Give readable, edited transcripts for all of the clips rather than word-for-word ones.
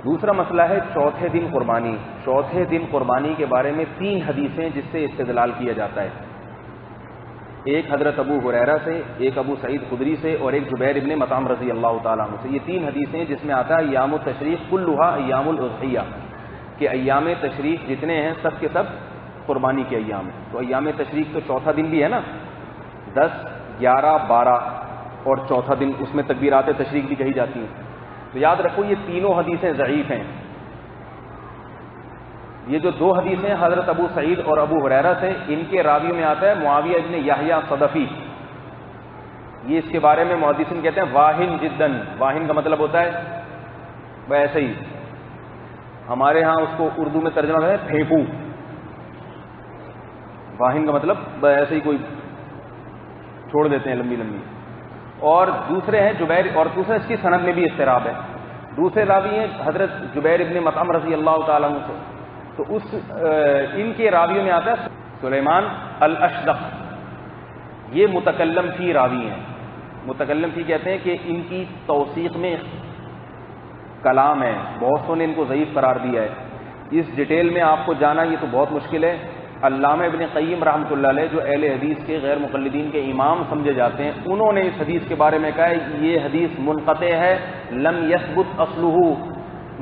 دوسرا مسئلہ ہے چوتھے دن قربانی. چوتھے دن قربانی کے بارے میں 3 حدیثیں جس سے استدلال کیا جاتا ہے. ایک حضرت ابو ہریرہ سے، ایک ابو سعید خدری سے، اور ایک جبیر ابن مطعم رضی اللہ تعالیٰ عنہ سے. یہ 3 حدیثیں جس میں آتا ہے ایام التشریق کلھا ایام الاضحیہ، کہ ایام تشریق جتنے ہیں سب کے سب قربانی کے ایام ہیں. تو ایام تشریق تو چوتھا دن بھی ہے نا، 10، 11، 12 اور چوتھا دن، اس میں تکبیرات تشریق بھی کہی جاتی ہیں. تو یاد رکھو یہ تینوں حدیثیں ضعیف ہیں. یہ جو 2 حدیثیں حضرت ابو سعید اور ابو ہریرہ سے، ان کے راویوں میں آتا ہے معاویہ ابن یحییٰ صدفی. یہ اس کے بارے میں محدثین کہتے ہیں واہن جدن. واہن کا مطلب ہوتا ہے ویسے ہی، ہمارے ہاں اس کو اردو میں ترجمہ ہے پھینپو. واہن کا مطلب ایسے ہی کوئی چھوڑ دیتے ہیں لمبی لمبی. اور دوسرے ہیں جبیر، اور دوسرے اس کی سند میں بھی اضطراب ہے. دوسرے راوی ہیں حضرت جبیر ابن مطعم رضی اللہ تعالیٰ عنہ سے. تو ان کے راویوں میں آتا ہے سلیمان الاشدق. یہ متکلم فی راوی ہیں. متکلم فی کہتے ہیں کہ ان کی توثیق میں کلام ہے، بہت سو نے ان کو ضعیف قرار دیا ہے. اس ڈیٹیل میں آپ کو جانا یہ تو بہت مشکل ہے. علامہ ابن قیم رحمۃ اللہ علیہ جو اہل حدیث کے غیر مقلدین کے امام سمجھے جاتے ہیں، انہوں نے اس حدیث کے بارے میں کہا ہے یہ حدیث منقطع ہے، لم یثبت اصلہ،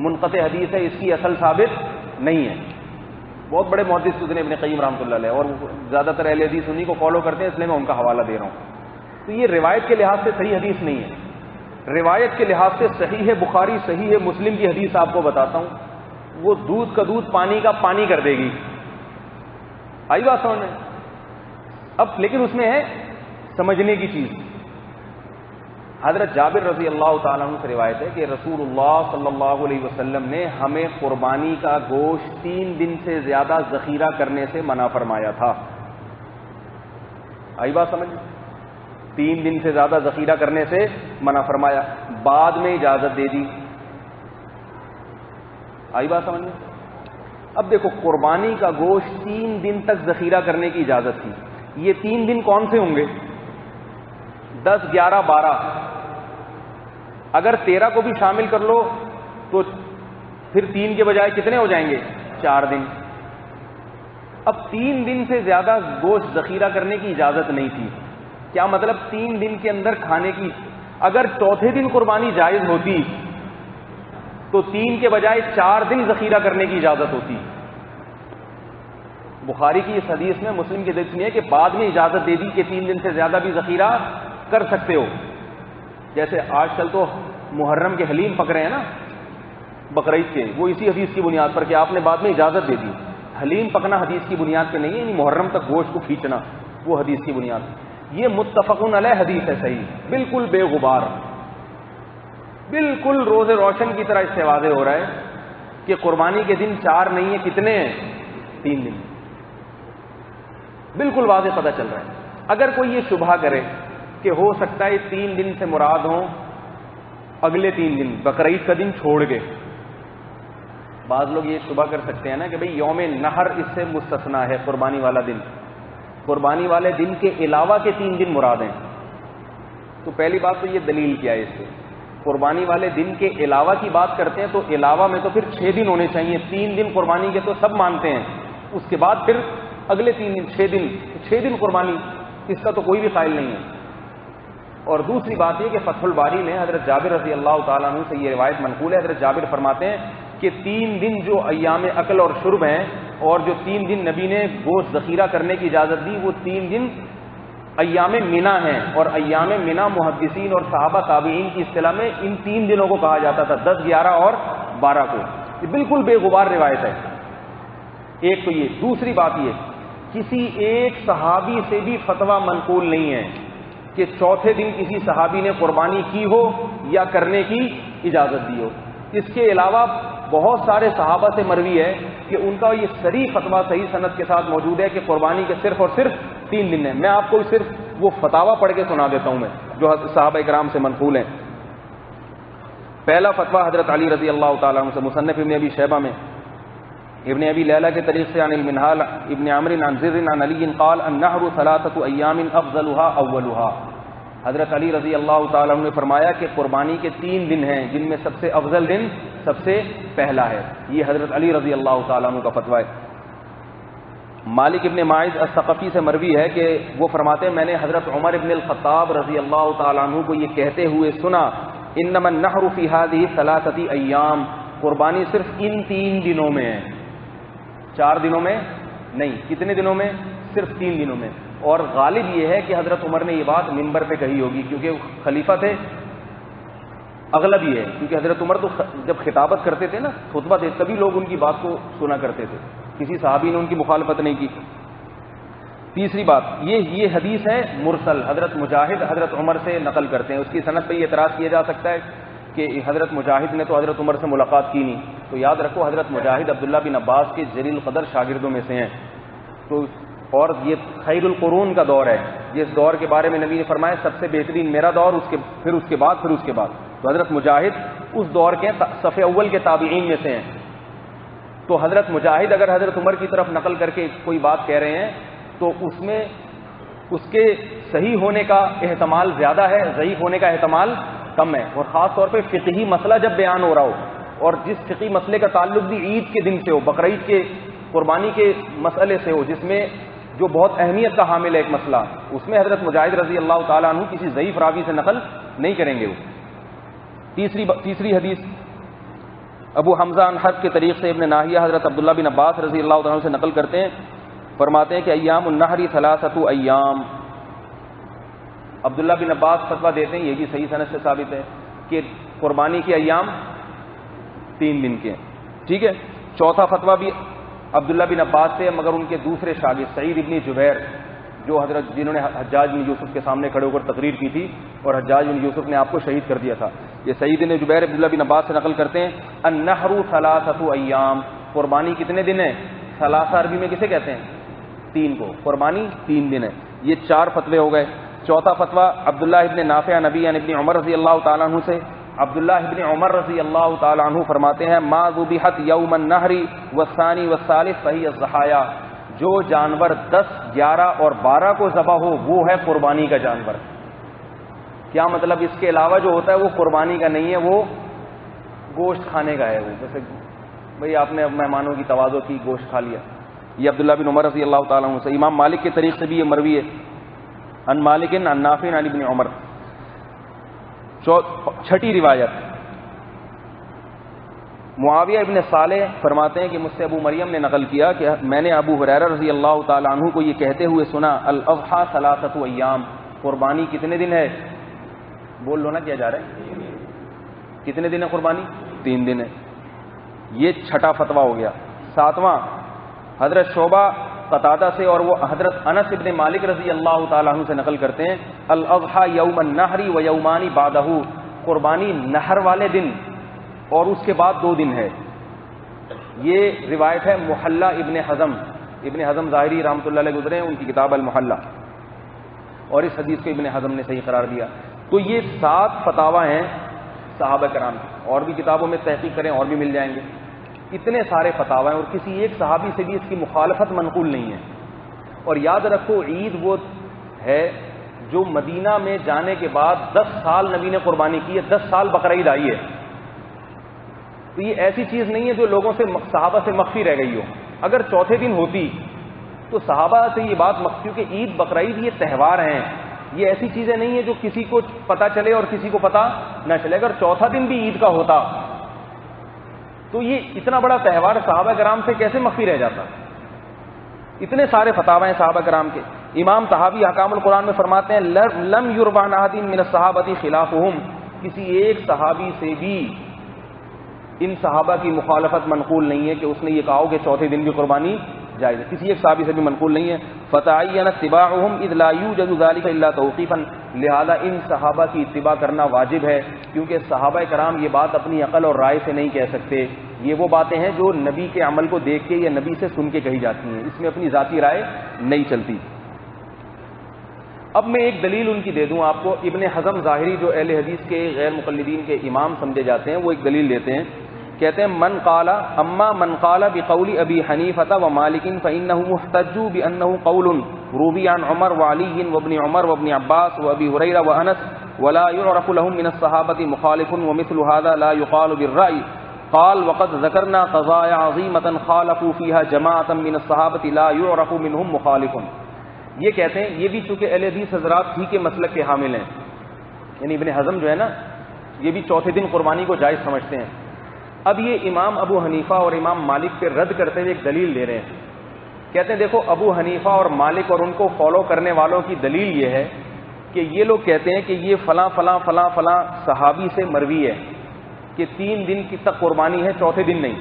منقطع حدیث ہے، اس کی اصل ثابت نہیں ہے. بہت بڑے محدث ہیں ابن قیم رحمۃ اللہ علیہ، اور زیادہ تر اہل حدیث انہی کو فالو کرتے ہیں، اس لیے میں ان کا حوالہ دے رہا ہوں. تو یہ روایت کے لحاظ سے صحیح حدیث نہیں ہے. روایت کے لحاظ سے صحیح ہے بخاری، صحیح ہے مسلم کی حدیث آپ کو بتاتا ہوں، وہ دودھ کا دودھ پانی کا پانی کر دے گی. آئی بات سمجھ میں؟ اب لیکن اس میں ہے سمجھنے کی چیز. حضرت جابر رضی اللہ تعالیٰ عنہ سے روایت ہے کہ رسول اللہ صلی اللہ علیہ وسلم نے ہمیں قربانی کا گوشت 3 دن سے زیادہ ذخیرہ کرنے سے منع فرمایا تھا. آئی بات سمجھ؟ 3 دن سے زیادہ ذخیرہ کرنے سے منع فرمایا، بعد میں اجازت دے دی. آئی بات سمجھ میں؟ اب دیکھو قربانی کا گوشت 3 دن تک ذخیرہ کرنے کی اجازت تھی. یہ 3 دن کون سے ہوں گے؟ 10، 11، 12. اگر 13 کو بھی شامل کر لو تو پھر 3 کے بجائے کتنے ہو جائیں گے؟ 4 دن. اب 3 دن سے زیادہ گوشت ذخیرہ کرنے کی اجازت نہیں تھی. کیا مطلب؟ 3 دن کے اندر کھانے کی. اگر چوتھے دن قربانی جائز ہوتی تو 3 کے بجائے 4 دن ذخیرہ کرنے کی اجازت ہوتی. بخاری کی اس حدیث میں، مسلم کی حدیث میں ہے کہ بعد میں اجازت دے دی کہ 3 دن سے زیادہ بھی ذخیرہ کر سکتے ہو. جیسے آج کل تو محرم کے حلیم پک رہے ہیں نا بقرعید کے، وہ اسی حدیث کی بنیاد پر کہ آپ نے بعد میں اجازت دے دی. حلیم پکنا حدیث کی بنیاد پہ نہیں ہے، یعنی محرم تک گوشت کو کھینچنا وہ حدیث کی بنیاد. یہ متفقن علیہ حدیث ہے، صحیح، بالکل بے غبار، بالکل روز روشن کی طرح اس سے واضح ہو رہا ہے کہ قربانی کے دن 4 نہیں ہیں، کتنے ہیں؟ 3 دن. بالکل واضح پتہ چل رہا ہے. اگر کوئی یہ شبہ کرے کہ ہو سکتا ہے 3 دن سے مراد ہوں اگلے 3 دن، بقرعید کا دن چھوڑ کے، بعض لوگ یہ شبہ کر سکتے ہیں نا کہ بھئی یوم نحر اس سے مستثنا ہے، قربانی والا دن، قربانی والے دن کے علاوہ کے 3 دن مراد ہیں. تو پہلی بات تو یہ دلیل کیا ہے اس سے؟ قربانی والے دن کے علاوہ کی بات کرتے ہیں تو علاوہ میں تو پھر 6 دن ہونے چاہیے. 3 دن قربانی کے تو سب مانتے ہیں، اس کے بعد پھر اگلے 3 دن 6 دن قربانی، اس کا تو کوئی بھی قائل نہیں ہے. اور دوسری بات یہ کہ فتح الباری میں حضرت جابر رضی اللہ تعالیٰ عنہ سے یہ روایت منقول ہے. حضرت جابر فرماتے ہیں کہ 3 دن جو ایام اکل اور شرب ہیں، اور جو 3 دن نبی نے گوشت ذخیرہ کرنے کی اجازت دی، وہ 3 دن ایام منا ہیں. اور ایام منا محدثین اور صحابہ تابعین کی اصطلاح میں ان 3 دنوں کو کہا جاتا تھا، 10، 11 اور 12 کو. یہ بالکل بے غبار روایت ہے. ایک تو یہ. دوسری بات یہ، کسی ایک صحابی سے بھی فتویٰ منقول نہیں ہے کہ چوتھے دن کسی صحابی نے قربانی کی ہو یا کرنے کی اجازت دی ہو. اس کے علاوہ بہت سارے صحابہ سے مروی ہے کہ ان کا یہ صریح فتویٰ صحیح سند کے ساتھ موجود ہے کہ قربانی کے صرف اور صرف 3 دن ہیں. میں آپ کو صرف وہ فتاویٰ پڑھ کے سنا دیتا ہوں میں جو صحابہ کرام سے منقول ہیں. پہلا فتویٰ حضرت علی رضی اللہ تعالیٰ عنہ سے، مصنف ابن ابی شیبہ میں، ابن ابی لیلہ کے طریق سے عن المنہال ابن عمرو عن زر عن علی قال النحر 3 ایام افضلها اولها. حضرت علی رضی اللہ تعالیٰ عنہ نے فرمایا کہ قربانی کے 3 دن ہیں جن میں سب سے افضل دن سب سے پہلا ہے۔ یہ حضرت علی رضی اللہ تعالیٰ عنہ کا فتویٰ ہے۔ مالک ابن ماعز الثقفی سے مروی ہے کہ وہ فرماتے ہیں میں نے حضرت عمر ابن الخطاب رضی اللہ تعالیٰ عنہ کو یہ کہتے ہوئے سنا، انما النحر فی هذه ثلاثه ایام، قربانی صرف ان 3 دنوں میں ہے، 4 دنوں میں نہیں، کتنے دنوں میں؟ صرف 3 دنوں میں۔ اور غالب یہ ہے کہ حضرت عمر نے یہ بات منبر پہ کہی ہوگی کیونکہ وہ خلیفہ تھے، اغلب یہ ہے کیونکہ حضرت عمر تو جب خطابت کرتے تھے نا، خطبہ دے، تبھی لوگ ان کی بات کو سنا کرتے تھے، کسی صحابی نے ان کی مخالفت نہیں کی۔ تیسری بات یہ حدیث ہے مرسل، حضرت مجاہد حضرت عمر سے نقل کرتے ہیں، اس کی سند پہ یہ اعتراض کیا جا سکتا ہے کہ حضرت مجاہد نے تو حضرت عمر سے ملاقات کی نہیں، تو یاد رکھو حضرت مجاہد عبداللہ بن عباس کے جلیل قدر شاگردوں میں سے ہیں، تو اور یہ خیر القرون کا دور ہے، جس دور کے بارے میں نبی نے فرمایا سب سے بہترین میرا دور، پھر اس کے بعد تو حضرت مجاہد اس دور کے صف اول کے تابعین میں سے ہیں۔ تو حضرت مجاہد اگر حضرت عمر کی طرف نقل کر کے کوئی بات کہہ رہے ہیں تو اس میں اس کے صحیح ہونے کا احتمال زیادہ ہے، ضعیف ہونے کا احتمال کم ہے، اور خاص طور پہ فقہی مسئلہ جب بیان ہو رہا ہو اور جس فقہی مسئلے کا تعلق بھی عید کے دن سے ہو، بقرعید کے قربانی کے مسئلے سے ہو، جس میں جو بہت اہمیت کا حامل ہے ایک مسئلہ، اس میں حضرت مجاہد رضی اللہ تعالیٰ عنہ کسی ضعیف راوی سے نقل نہیں کریں گے وہ۔ تیسری حدیث ابو حمزہ عن حرب کے طریق سے ابن ناہیہ حضرت عبداللہ بن عباس رضی اللہ تعالیٰ عنہ سے نقل کرتے ہیں، فرماتے ہیں کہ ایام النحر 3 ایام۔ عبداللہ بن عباس فتویٰ دیتے ہیں، یہ بھی صحیح سند سے ثابت ہے کہ قربانی کے ایام 3 دن کے ہیں، ٹھیک ہے۔ چوتھا فتویٰ بھی عبداللہ بن عباس سے، مگر ان کے دوسرے شاگرد سعید ابن جبیر جو جنہوں نے حجاج بن یوسف کے سامنے کھڑے ہو کر تقریر کی تھی اور حجاج بن یوسف نے آپ کو شہید کر دیا تھا، یہ سعید بن جبیر عبداللہ بن عباس سے نقل کرتے ہیں النحر 3 ایام، قربانی کتنے دن ہے؟ ثلاثہ عربی میں کسے کہتے ہیں؟ 3 کو، قربانی 3 دن ہے۔ یہ 4 فتوے ہو گئے۔ چوتھا فتویٰ عبداللہ ابن نافع نبی ابن عمر رضی اللہ تعالیٰ عنہ سے، عبداللہ ابن عمر رضی اللہ تعالیٰ عنہ فرماتے ہیں ما ذبحت یوم النحر والثانی والثالث فہی الضحایا، جو جانور 10، 11 اور 12 کو ذبح ہو وہ ہے قربانی کا جانور۔ کیا مطلب؟ اس کے علاوہ جو ہوتا ہے وہ قربانی کا نہیں ہے، وہ گوشت کھانے کا ہے، وہ جیسے بھئی آپ نے مہمانوں کی تواضع کی، گوشت کھا لیا۔ یہ عبداللہ بن عمر رضی اللہ تعالیٰ عنہ سے۔ امام مالک کے طریق سے بھی یہ مروی ہے، ان مالک عن نافع عن ابن عمر۔ چھٹی روایت معاویہ ابن صالح فرماتے ہیں کہ مجھ سے ابو مریم نے نقل کیا کہ میں نے ابو ہریرہ رضی اللہ تعالیٰ عنہ کو یہ کہتے ہوئے سنا الاضحیٰ 3 ایام، قربانی کتنے دن ہے؟ بول لو نا، کیا جا رہا ہے؟ کتنے دن ہے قربانی؟ 3 دن ہے۔ یہ چھٹا فتویٰ ہو گیا۔ 7واں حضرت شعبہ قتادہ سے اور وہ حضرت انس ابن مالک رضی اللہ تعالیٰ عنہ سے نقل کرتے ہیں الاضحیٰ یوم النحر و یومان بعدہ، قربانی نحر والے دن اور اس کے بعد 2 دن ہے۔ یہ روایت ہے محلہ ابن حزم ظاہری رحمۃ اللہ علیہ گزرے ہیں، ان کی کتاب المحلہ، اور اس حدیث کو ابن حزم نے صحیح قرار دیا۔ تو یہ 7 فتاویٰ ہیں صحابہ کرام کی، اور بھی کتابوں میں تحقیق کریں اور بھی مل جائیں گے، اتنے سارے فتاویٰ ہیں، اور کسی ایک صحابی سے بھی اس کی مخالفت منقول نہیں ہے۔ اور یاد رکھو عید وہ ہے جو مدینہ میں جانے کے بعد 10 سال نبی نے قربانی کی ہے، 10 سال بقرعید آئی ہے، تو یہ ایسی چیز نہیں ہے جو لوگوں سے، صحابہ سے مخفی رہ گئی ہو۔ اگر چوتھے دن ہوتی تو صحابہ سے یہ بات مخفی، کیونکہ عید بقرعید یہ تہوار ہیں، یہ ایسی چیزیں نہیں ہیں جو کسی کو پتہ چلے اور کسی کو پتہ نہ چلے۔ اگر چوتھا دن بھی عید کا ہوتا تو یہ اتنا بڑا تہوار صحابہ کرام سے کیسے مخفی رہ جاتا؟ اتنے سارے فتاوی ہیں صحابہ کرام کے۔ امام طحاوی احکام القرآن میں فرماتے ہیں لم یروى عن احد من الصحابہ خلافهم، کسی ایک صحابی سے بھی ان صحابہ کی مخالفت منقول نہیں ہے کہ اس نے یہ کہا ہو کہ چوتھے دن بھی قربانی جائز ہے، کسی ایک صحابی سے بھی منقول نہیں ہے۔ فتعین اتباعهم اذ لا یوجد ذلك الا توقیفا، لہذا ان صحابہ کی اتباع کرنا واجب ہے، کیونکہ صحابہ کرام یہ بات اپنی عقل اور رائے سے نہیں کہہ سکتے، یہ وہ باتیں ہیں جو نبی کے عمل کو دیکھ کے یا نبی سے سن کے کہی جاتی ہیں، اس میں اپنی ذاتی رائے نہیں چلتی۔ اب میں ایک دلیل ان کی دے دوں آپ کو۔ ابن حزم ظاہری جو اہل حدیث کے غیر مقلدین کے امام سمجھے جاتے ہیں، وہ ایک دلیل دیتے ہیں، کہتے ہیں من قال بقول ابی حنیفہ ومالک فانه محتج بانه قول روی عن عمر وعلی وابن عمر وابن عباس وابی ہریرہ وانس ولا يعرف لهم من الصحابة مخالف ومثل هذا لا يقال بالرأي قال وقد ذکرنا قضایا عظیمۃ خالفوا فیها جماعۃ من الصحابۃ لا یعرف منهم مخالف. یہ کہتے ہیں، یہ بھی چونکہ اہل حدیث حضرات ہی کے مسلک کے حامل ہیں، یعنی ابن حزم جو ہے نا یہ بھی چوتھے دن قربانی کو جائز سمجھتے ہیں. اب یہ امام ابو حنیفہ اور امام مالک پہ رد کرتے ہوئے ایک دلیل دے رہے ہیں. کہتے ہیں دیکھو ابو حنیفہ اور مالک اور ان کو فالو کرنے والوں کی دلیل یہ ہے کہ یہ لوگ کہتے ہیں کہ یہ فلاں فلاں فلاں فلاں صحابی سے مروی ہے کہ 3 دن کی تک قربانی ہے، چوتھے دن نہیں،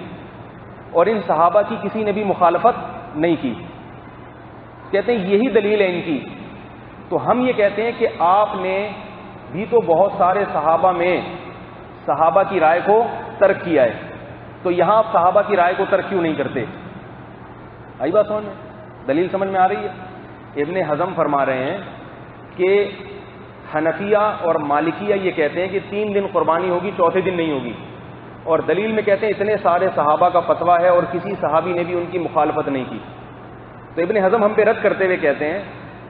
اور ان صحابہ کی کسی نے بھی مخالفت نہیں کی. کہتے ہیں یہی دلیل ہے ان کی. تو ہم یہ کہتے ہیں کہ آپ نے بھی تو بہت سارے صحابہ میں صحابہ کی رائے کو ترک کیا ہے، تو یہاں آپ صحابہ کی رائے کو ترک کیوں نہیں کرتے؟ آئی بات سمجھ میں؟ دلیل سمجھ میں آ رہی ہے؟ ابن حزم فرما رہے ہیں کہ حنفیہ اور مالکیہ یہ کہتے ہیں کہ 3 دن قربانی ہوگی، چوتھے دن نہیں ہوگی، اور دلیل میں کہتے ہیں اتنے سارے صحابہ کا فتویٰ ہے اور کسی صحابی نے بھی ان کی مخالفت نہیں کی. تو ابن حزم ہم پہ رد کرتے ہوئے کہتے ہیں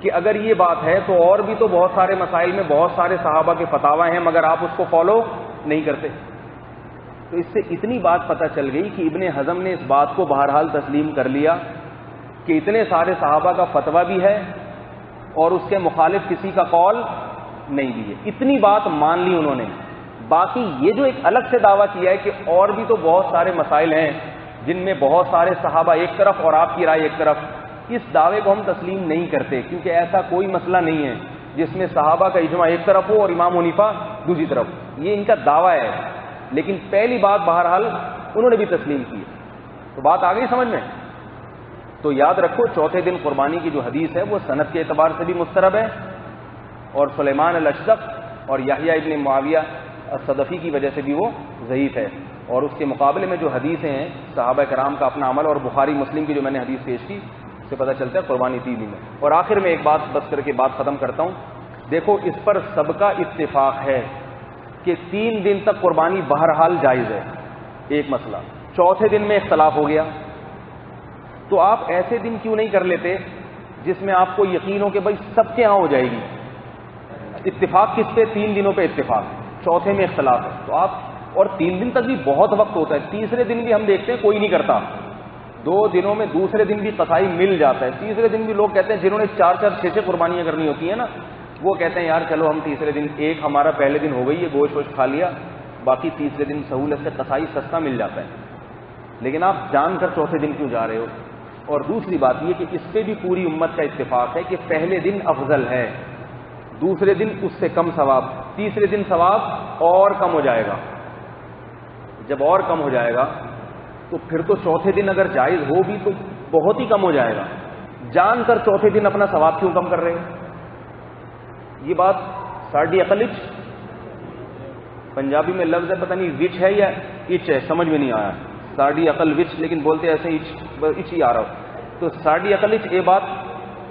کہ اگر یہ بات ہے تو اور بھی تو بہت سارے مسائل میں بہت سارے صحابہ کے فتاوی ہیں، مگر آپ اس کو فالو نہیں کرتے. تو اس سے اتنی بات پتہ چل گئی کہ ابن حزم نے اس بات کو بہرحال تسلیم کر لیا کہ اتنے سارے صحابہ کا فتویٰ بھی ہے اور اس کے مخالف کسی کا قول نہیں بھی ہے. اتنی بات مان لی انہوں نے. باقی یہ جو ایک الگ سے دعویٰ کیا ہے کہ اور بھی تو بہت سارے مسائل ہیں جن میں بہت سارے صحابہ ایک طرف اور آپ کی رائے ایک طرف، اس دعوے کو ہم تسلیم نہیں کرتے، کیونکہ ایسا کوئی مسئلہ نہیں ہے جس میں صحابہ کا اجماع ایک طرف ہو اور امام حنیفہ دوسری طرف. یہ ان کا دعویٰ ہے، لیکن پہلی بات بہرحال انہوں نے بھی تسلیم کی. تو بات آ گئی سمجھ میں؟ تو یاد رکھو چوتھے دن قربانی کی جو حدیث ہے وہ سند کے اعتبار سے بھی مسترب ہے، اور سلیمان الاشدق اور یحییٰ ابن معاویہ الصدفی کی وجہ سے بھی وہ ضعیف ہے. اور اس کے مقابلے میں جو حدیثیں ہیں صحابہ کرام کا اپنا عمل، اور بخاری مسلم کی جو میں نے حدیث پیش کی سے پتہ چلتا ہے قربانی 3 دن میں. اور آخر میں ایک بات بس کر کے بات ختم کرتا ہوں. دیکھو اس پر سب کا اتفاق ہے کہ 3 دن تک قربانی بہرحال جائز ہے. ایک مسئلہ، چوتھے دن میں اختلاف ہو گیا، تو آپ ایسے دن کیوں نہیں کر لیتے جس میں آپ کو یقین ہو کہ بھائی سب کے ہاں ہو جائے گی؟ اتفاق کس پہ؟ 3 دنوں پہ اتفاق، چوتھے میں اختلاف ہے تو آپ، اور 3 دن تک بھی بہت وقت ہوتا ہے. تیسرے دن بھی ہم دیکھتے ہیں کوئی نہیں کرتا، 2 دنوں میں دوسرے دن بھی قصائی مل جاتا ہے. تیسرے دن بھی لوگ کہتے ہیں جنہوں نے 4-4 6-6 قربانیاں کرنی ہوتی ہیں نا، وہ کہتے ہیں یار چلو ہم تیسرے دن، ایک ہمارا پہلے دن ہو گئی ہے، گوشت ووشت کھا لیا، باقی تیسرے دن سہولت سے قصائی سستا مل جاتا ہے. لیکن آپ جان کر چوتھے دن کیوں جا رہے ہو؟ اور دوسری بات یہ کہ اس پہ بھی پوری امت کا اتفاق ہے کہ پہلے دن افضل ہے، دوسرے دن اس سے کم ثواب، تیسرے دن ثواب اور کم ہو جائے گا. جب اور کم ہو جائے گا تو پھر تو چوتھے دن اگر جائز ہو بھی تو بہت ہی کم ہو جائے گا. جان کر چوتھے دن اپنا ثواب کیوں کم کر رہے ہیں؟ یہ بات ساڑھی عقلچ، پنجابی میں لفظ ہے پتہ نہیں وچ ہے یا اچ ہے، سمجھ میں نہیں آیا. ساڑھی عقل وچ، لیکن بولتے ایسے اچ ہی آ رہا ہو. تو ساڑھی عقل اچ، یہ بات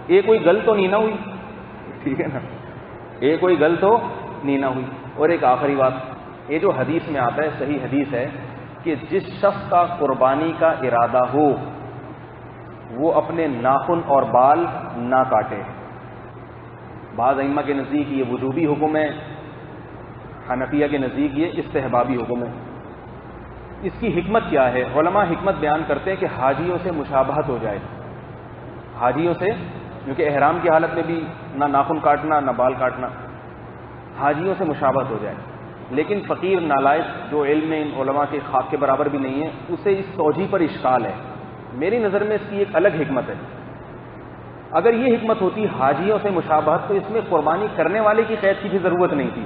یہ کوئی غلط تو نہیں نہ ہوئی؟ ٹھیک ہے نا، یہ کوئی غلط تو نہیں نہ ہوئی. اور ایک آخری بات، یہ جو حدیث میں آتا ہے صحیح حدیث ہے کہ جس شخص کا قربانی کا ارادہ ہو وہ اپنے ناخن اور بال نہ کاٹے. بعض ائمہ کے نزدیک یہ وجوبی حکم ہے، حنفیہ کے نزدیک یہ استحبابی حکم ہے. اس کی حکمت کیا ہے؟ علماء حکمت بیان کرتے ہیں کہ حاجیوں سے مشابہت ہو جائے. حاجیوں سے، کیونکہ احرام کی حالت میں بھی نہ ناخن کاٹنا نہ بال کاٹنا، حاجیوں سے مشابہت ہو جائے. لیکن فقیر نالائق جو علم میں ان علماء کے خاک کے برابر بھی نہیں ہے، اسے اس توجیہ پر اشکال ہے. میری نظر میں اس کی ایک الگ حکمت ہے. اگر یہ حکمت ہوتی حاجیوں سے مشابہت تو اس میں قربانی کرنے والے کی قید کی بھی ضرورت نہیں تھی.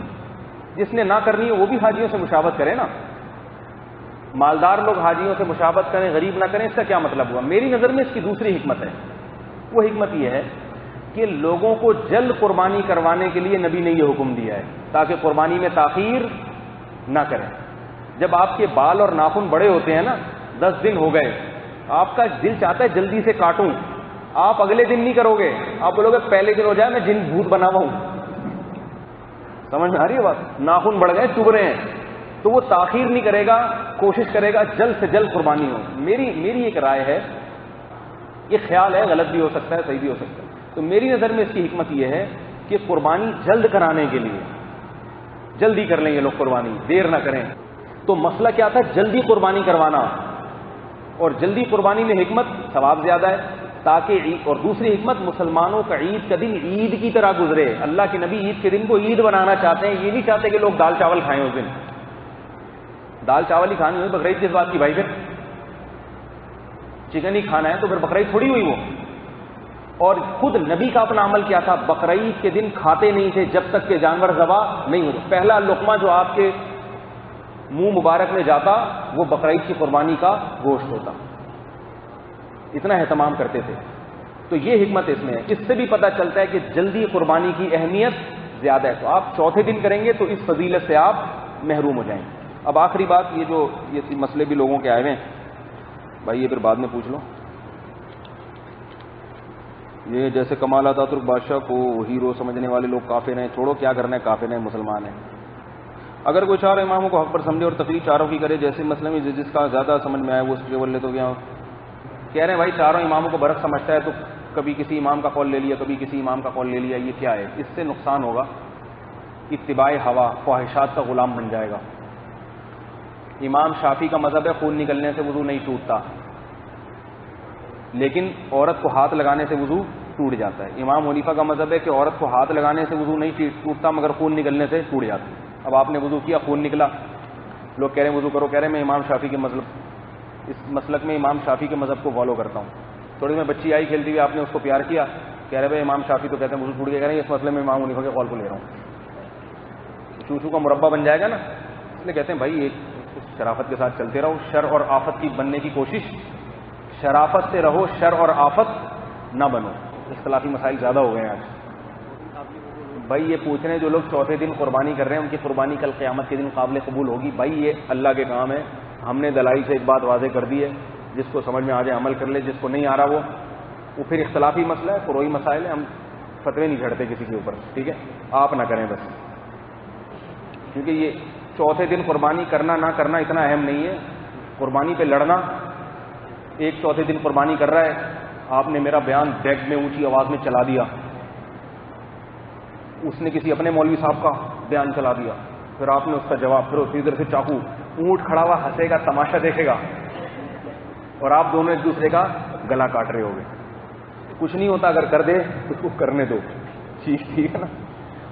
جس نے نہ کرنی ہے وہ بھی حاجیوں سے مشابہت کرے نا. مالدار لوگ حاجیوں سے مشابہت کریں، غریب نہ کریں، اس کا کیا مطلب ہوا؟ میری نظر میں اس کی دوسری حکمت ہے. وہ حکمت یہ ہے کہ لوگوں کو جلد قربانی کروانے کے لیے نبی نے یہ حکم دیا ہے تاکہ قربانی میں تاخیر نہ کریں. جب آپ کے بال اور ناخن بڑے ہوتے ہیں نا، 10 دن ہو گئے، آپ کا دل چاہتا ہے جلدی سے کاٹوں، آپ اگلے دن نہیں کرو گے، آپ بولو گے پہلے دن ہو جائے میں جن بھوت بنا ہوا ہوں. سمجھ میں آ رہی ہے بات؟ ناخن بڑھ گئے، چبھ رہے ہیں، تو وہ تاخیر نہیں کرے گا، کوشش کرے گا جلد سے جلد قربانی ہو. میری ایک رائے ہے، یہ خیال ہے، غلط بھی ہو سکتا ہے صحیح بھی ہو سکتا ہے. تو میری نظر میں اس کی حکمت یہ ہے کہ قربانی جلد کرانے کے لیے جلدی کر لیں یہ لوگ، قربانی دیر نہ کریں. تو مسئلہ کیا تھا؟ جلدی قربانی کروانا، اور جلدی قربانی میں حکمت ثواب زیادہ ہے تاکہ اور دوسری حکمت مسلمانوں کا عید کا دن عید کی طرح گزرے۔ اللہ کے نبی عید کے دن کو عید بنانا چاہتے ہیں، یہ نہیں چاہتے کہ لوگ دال چاول کھائیں اس دن۔ دال چاول ہی کھانی ہوئی بقرعید کس بات کی بھائی؟ پھر چکن ہی کھانا ہے تو پھر بقرعید تھوڑی ہوئی وہ۔ اور خود نبی کا اپنا عمل کیا تھا؟ بقرعید کے دن کھاتے نہیں تھے جب تک کہ جانور ذبح نہیں ہوتے۔ پہلا لقمہ جو آپ کے منہ مبارک میں جاتا وہ بقرعید کی قربانی کا گوشت ہوتا، اتنا اہتمام کرتے تھے۔ تو یہ حکمت اس میں ہے۔ اس سے بھی پتہ چلتا ہے کہ جلدی قربانی کی اہمیت زیادہ ہے۔ تو آپ چوتھے دن کریں گے تو اس فضیلت سے آپ محروم ہو جائیں گے۔ اب آخری بات، یہ مسئلے بھی لوگوں کے آئے ہوئے ہیں بھائی، یہ پھر بعد میں پوچھ لو۔ یہ جیسے کمال اتاترک بادشاہ کو ہیرو سمجھنے والے لوگ کافر ہیں، چھوڑو کیا کرنا ہے، کافر ہیں، مسلمان ہیں۔ اگر کوئی چاروں اماموں کو حق پر سمجھے اور تقریر چاروں کی کرے، جیسے مسئلہ میں جس کا زیادہ سمجھ میں آئے وہ اس کے ولے تو کیا کہہ رہے ہیں بھائی چاروں اماموں کو برحق سمجھتا ہے تو کبھی کسی امام کا قول لے لیا، کبھی کسی امام کا قول لے لیا، یہ کیا ہے؟ اس سے نقصان ہوگا، اتباع ہوا، خواہشات کا غلام بن جائے گا۔ امام شافعی کا مذہب ہے خون نکلنے سے وضو نہیں ٹوٹتا، لیکن عورت کو ہاتھ لگانے سے وضو ٹوٹ جاتا ہے۔ امام حنیفہ کا مذہب ہے کہ عورت کو ہاتھ لگانے سے وضو نہیں ٹوٹتا مگر خون نکلنے سے ٹوٹ جاتا ہے۔ اب آپ نے وضو کیا، خون نکلا، لوگ کہہ رہے ہیں وضو کرو، کہہ رہے ہیں میں امام شافعی کے مذہب، اس مسلک میں امام شافعی کے مذہب کو فالو کرتا ہوں۔ تھوڑی میں بچی آئی کھیلتی ہوئی، آپ نے اس کو پیار کیا، کہہ رہے بھائی امام شافعی تو کہتے ہیں وضو ٹوٹ گیا، کہہ رہے ہیں اس مسئلے میں امام حنیفہ کے قول کو لے رہا ہوں۔ چوچو کا مربع بن جائے گا نا، اس لیے کہتے ہیں بھائی ایک شرافت کے ساتھ چلتے رہو، شر اور آفت کی بننے کی کوشش، شرافت سے رہو، شر اور آفت نہ بنو۔ اختلافی مسائل زیادہ ہو گئے ہیں آج بھائی۔ یہ پوچھ رہے ہیں جو لوگ چوتھے دن قربانی کر رہے ہیں ان کی قربانی کل قیامت کے دن قابل قبول ہوگی؟ بھائی یہ اللہ کے کام ہے، ہم نے دلائل سے ایک بات واضح کر دی ہے، جس کو سمجھ میں آ جائے عمل کر لے، جس کو نہیں آ رہا وہ پھر اختلافی مسئلہ ہے، فروعی مسائل ہے، ہم فتوے نہیں جھڑتے کسی کے اوپر، ٹھیک ہے؟ آپ نہ کریں بس، کیونکہ یہ چوتھے دن قربانی کرنا نہ کرنا اتنا اہم نہیں ہے۔ قربانی پہ لڑنا، ایک چوتھے دن قربانی کر رہا ہے، آپ نے میرا بیان ڈیک میں اونچی آواز میں چلا دیا، اس نے کسی اپنے مولوی صاحب کا بیان چلا دیا، پھر آپ نے اس کا جواب، پھر اسی ادھر سے چاقو، اونٹ کھڑا ہوا ہنسے گا، تماشا دیکھے گا، اور آپ دونوں ایک دوسرے کا گلا کاٹ رہے ہوگے۔ کچھ نہیں ہوتا، اگر کر دے تو اس کو کرنے دو، ٹھیک ہے نا؟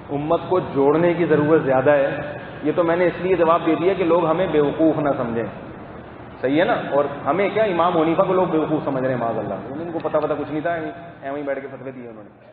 امت کو جوڑنے کی ضرورت زیادہ ہے۔ یہ تو میں نے اس لیے جواب دے دیا کہ لوگ ہمیں بیوقوف نہ سمجھیں، صحیح ہے نا؟ اور ہمیں کیا، امام حنیفہ کو لوگ بیوقوف سمجھ رہے ہیں معاذ اللہ، ان کو پتہ کچھ نہیں تھا، ایویں بیٹھ کے فتوے دیے انہوں نے۔